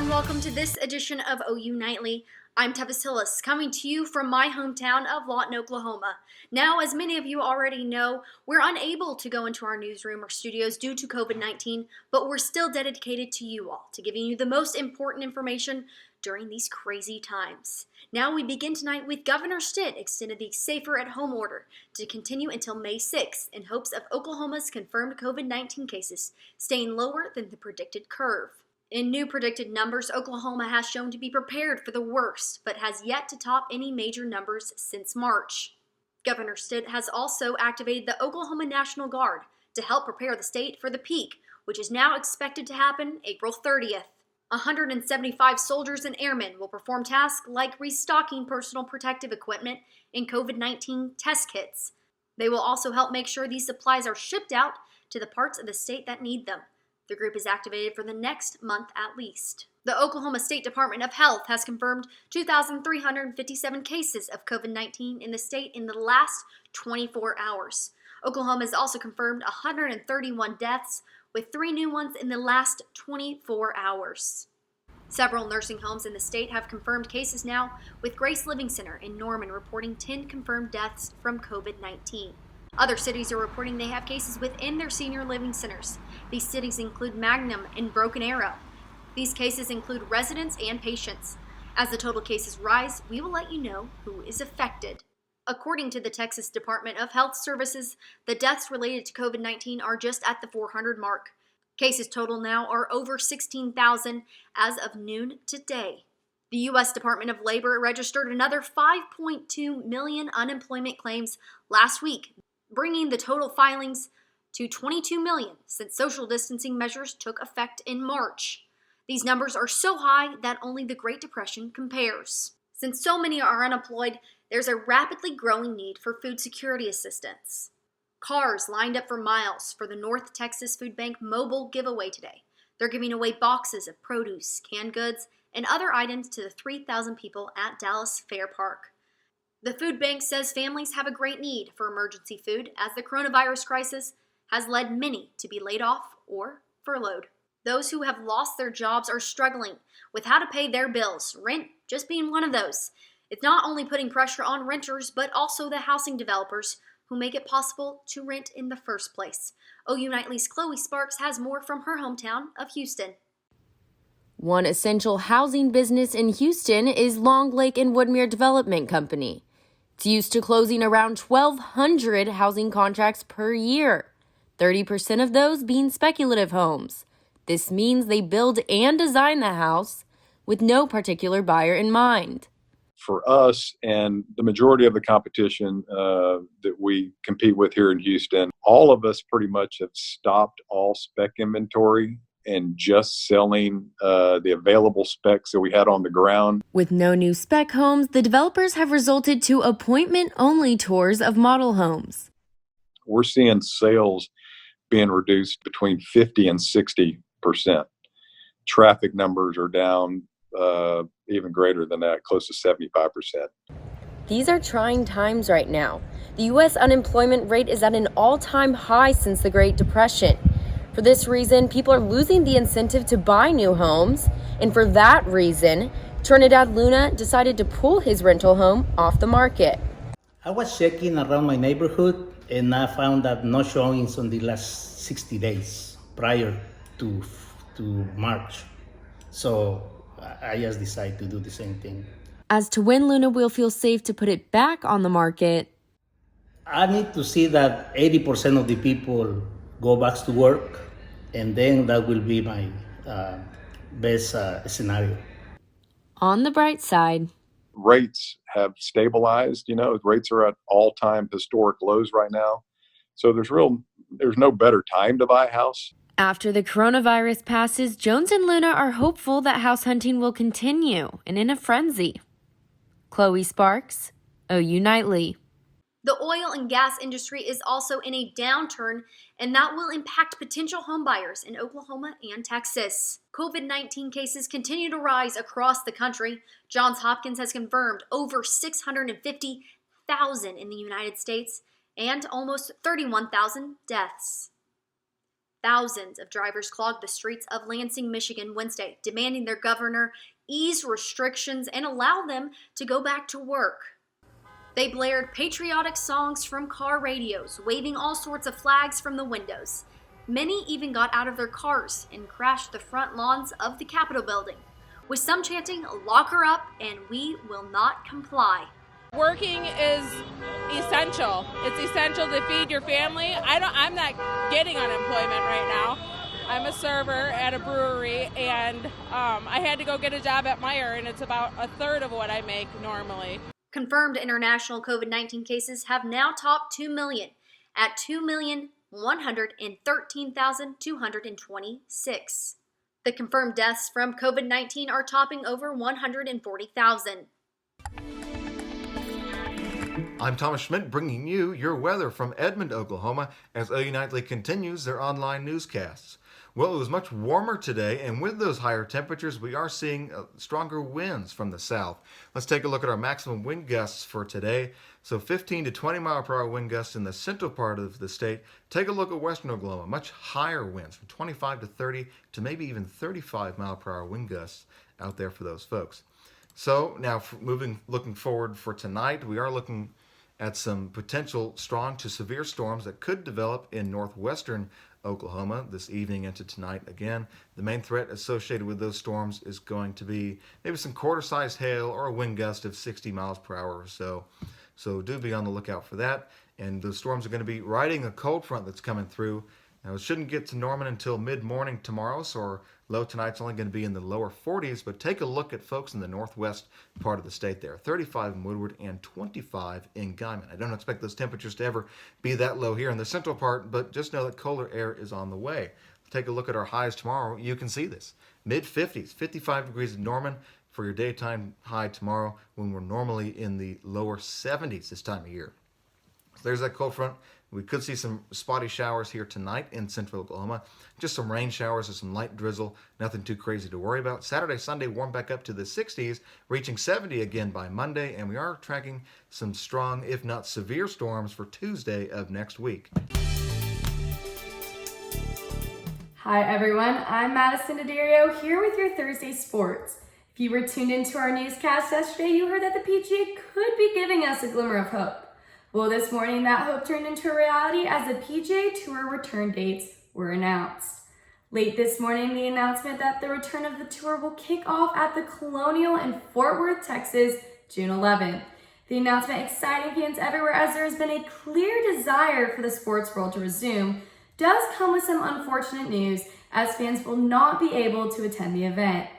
and welcome to this edition of OU Nightly. I'm Tevis, Hillis, coming to you from my hometown of Lawton, Oklahoma. Now, as many of you already know, we're unable to go into our newsroom or studios due to COVID-19, but we're still dedicated to you all, to giving you the most important information during these crazy times. Now we begin tonight with Governor Schmidt extended the safer at home order to continue until May 6th in hopes of Oklahoma's confirmed COVID-19 cases staying lower than the predicted curve. In new predicted numbers, Oklahoma has shown to be prepared for the worst, but has yet to top any major numbers since March. Governor Schmidt has also activated the Oklahoma National Guard to help prepare the state for the peak, which is now expected to happen April 30th. 175 soldiers and airmen will perform tasks like restocking personal protective equipment and COVID-19 test kits. They will also help make sure these supplies are shipped out to the parts of the state that need them. The group is activated for the next month at least. The Oklahoma State Department of Health has confirmed 2,357 cases of COVID-19 in the state in the last 24 hours. Oklahoma has also confirmed 131 deaths, with 3 new ones in the last 24 hours. Several nursing homes in the state have confirmed cases now, with Grace Living Center in Norman reporting 10 confirmed deaths from COVID-19. Other cities are reporting they have cases within their senior living centers. These cities include Magnum and Broken Arrow. These cases include residents and patients. As the total cases rise, we will let you know who is affected. According to the Texas Department of Health Services, the deaths related to COVID-19 are just at the 400 mark. Cases total now are over 16,000 as of noon today. The U.S. Department of Labor registered another 5.2 million unemployment claims last week, bringing the total filings to 22 million since social distancing measures took effect in March. These numbers are so high that only the Great Depression compares. Since so many are unemployed, there's a rapidly growing need for food security assistance. Cars lined up for miles for the North Texas Food Bank mobile giveaway today. They're giving away boxes of produce, canned goods, and other items to the 3,000 people at Dallas Fair Park. The food bank says families have a great need for emergency food as the coronavirus crisis has led many to be laid off or furloughed. Those who have lost their jobs are struggling with how to pay their bills, rent just being one of those. It's not only putting pressure on renters, but also the housing developers who make it possible to rent in the first place. OU Nightly's Chloe Sparks has more from her hometown of Houston. One essential housing business in Houston is Long Lake and Woodmere Development Company. It's used to closing around 1,200 housing contracts per year, 30% of those being speculative homes. This means they build and design the house with no particular buyer in mind. For us and the majority of the competition that we compete with here in Houston, all of us pretty much have stopped all spec inventory and just selling the available specs that we had on the ground. With no new spec homes, the developers have resulted to appointment-only tours of model homes. We're seeing sales being reduced between 50 and 60%. Traffic numbers are down even greater than that, close to 75%. These are trying times right now. The U.S. unemployment rate is at an all-time high since the Great Depression. For this reason, people are losing the incentive to buy new homes, and for that reason, TRINIDAD Luna decided to pull his rental home off the market. I was checking around my neighborhood, and I found that no showings on the last 60 days prior to March. So I just decided to do the same thing. As to when Luna will feel safe to put it back on the market, I need to see that 80% of the people go back to work, and then that will be my best scenario. On the bright side, rates have stabilized. Rates are at all-time historic lows right now. So there's no better time to buy a house. After the coronavirus passes, Jones and Luna are hopeful that house hunting will continue and in a frenzy. Chloe Sparks, OU Nightly. The oil and gas industry is also in a downturn, and that will impact potential homebuyers in Oklahoma and Texas. COVID-19 cases continue to rise across the country. Johns Hopkins has confirmed over 650,000 in the United States and almost 31,000 deaths. Thousands of drivers clogged the streets of Lansing, Michigan Wednesday, demanding their governor ease restrictions and allow them to go back to work. They blared patriotic songs from car radios, waving all sorts of flags from the windows. Many even got out of their cars and crashed the front lawns of the Capitol building, with some chanting, "Lock her up and we will not comply." Working is essential. It's essential to feed your family. I'm not getting unemployment right now. I'm a server at a brewery, and I had to go get a job at Meijer, and it's about a third of what I make normally. Confirmed international COVID-19 cases have now topped 2 million at 2,113,226. The confirmed deaths from COVID-19 are topping over 140,000. I'm Thomas Schmidt, bringing you your weather from Edmond, Oklahoma, as OU Nightly continues their online newscasts. Well, it was much warmer today, and with those higher temperatures, we are seeing stronger winds from the south. Let's take a look at our maximum wind gusts for today. So 15 to 20 mile per hour wind gusts in the central part of the state. Take a look at western Oklahoma, much higher winds from 25 to 30 to maybe even 35 mile per hour wind gusts out there for those folks. So now looking forward for tonight, we are looking at some potential strong to severe storms that could develop in northwestern Oklahoma this evening into tonight. Again, the main threat associated with those storms is going to be maybe some quarter-sized hail or a wind gust of 60 miles per hour or so. So do be on the lookout for that. And those storms are going to be riding a cold front that's coming through. Now, it shouldn't get to Norman until mid-morning tomorrow, so our low tonight's only going to be in the lower 40s, but take a look at folks in the northwest part of the state there. 35 in Woodward and 25 in Guyman. I don't expect those temperatures to ever be that low here in the central part, but just know that colder air is on the way. Take a look at our highs tomorrow. You can see this. Mid-50s, 55 degrees in Norman for your daytime high tomorrow, when we're normally in the lower 70s this time of year. So there's that cold front. We could see some spotty showers here tonight in central Oklahoma. Just some rain showers or some light drizzle. Nothing too crazy to worry about. Saturday, Sunday, warm back up to the 60s, reaching 70 again by Monday. And we are tracking some strong, if not severe, storms for Tuesday of next week. Hi everyone, I'm Madisyn Daddario here with your Thursday sports. If you were tuned into our newscast yesterday, you heard that the PGA could be giving us a glimmer of hope. Well, this morning that hope turned into a reality as the PGA Tour return dates were announced. Late this morning, the announcement that the return of the tour will kick off at the Colonial in Fort Worth, Texas, June 11th. The announcement exciting fans everywhere as there has been a clear desire for the sports world to resume, does come with some unfortunate news as fans will not be able to attend the event.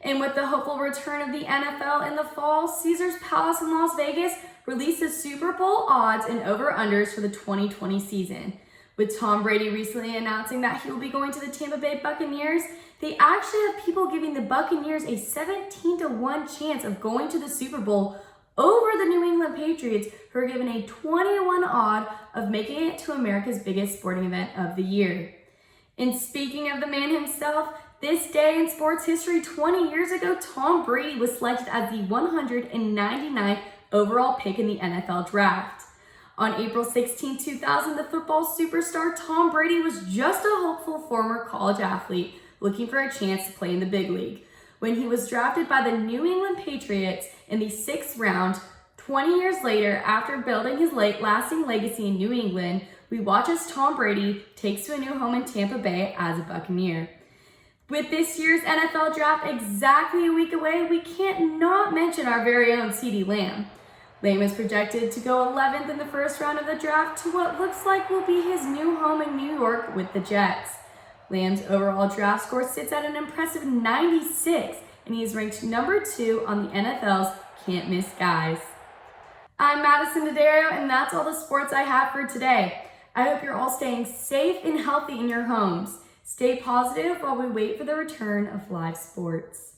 And with the hopeful return of the NFL in the fall, Caesars Palace in Las Vegas released the Super Bowl odds and over-unders for the 2020 season. With Tom Brady recently announcing that he will be going to the Tampa Bay Buccaneers, they actually have people giving the Buccaneers a 17-1 chance of going to the Super Bowl over the New England Patriots, who are given a 20-1 odd of making it to America's biggest sporting event of the year. And speaking of the man himself, this day in sports history 20 years ago, Tom Brady was selected as the 199th overall pick in the NFL draft. On April 16, 2000, the football superstar Tom Brady was just a hopeful former college athlete looking for a chance to play in the big league. When he was drafted by the New England Patriots in the 6th round, 20 years later, after building his lasting legacy in New England, we watch as Tom Brady takes to a new home in Tampa Bay as a Buccaneer. With this year's NFL draft exactly a week away, we can't not mention our very own CeeDee Lamb. Lamb is projected to go 11th in the first round of the draft to what looks like will be his new home in New York with the Jets. Lamb's overall draft score sits at an impressive 96, and he is ranked number 2 on the NFL's Can't Miss Guys. I'm Madisyn Daddario, and that's all the sports I have for today. I hope you're all staying safe and healthy in your homes. Stay positive while we wait for the return of live sports.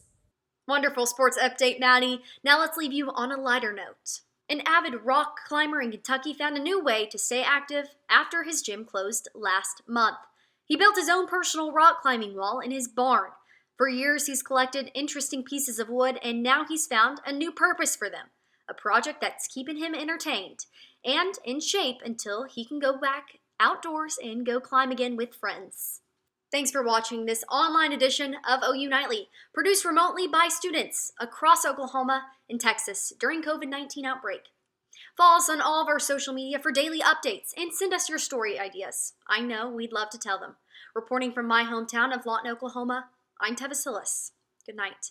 Wonderful sports update, Maddie. Now let's leave you on a lighter note. An avid rock climber in Kentucky found a new way to stay active after his gym closed last month. He built his own personal rock climbing wall in his barn. For years, he's collected interesting pieces of wood, and now he's found a new purpose for them, a project that's keeping him entertained. and in shape until he can go back outdoors and go climb again with friends. Thanks for watching this online edition of OU Nightly, produced remotely by students across Oklahoma and Texas during COVID-19 outbreak. Follow us on all of our social media for daily updates and send us your story ideas. I know we'd love to tell them. Reporting from my hometown of Lawton, Oklahoma, I'm Tevis Hillis. Good night.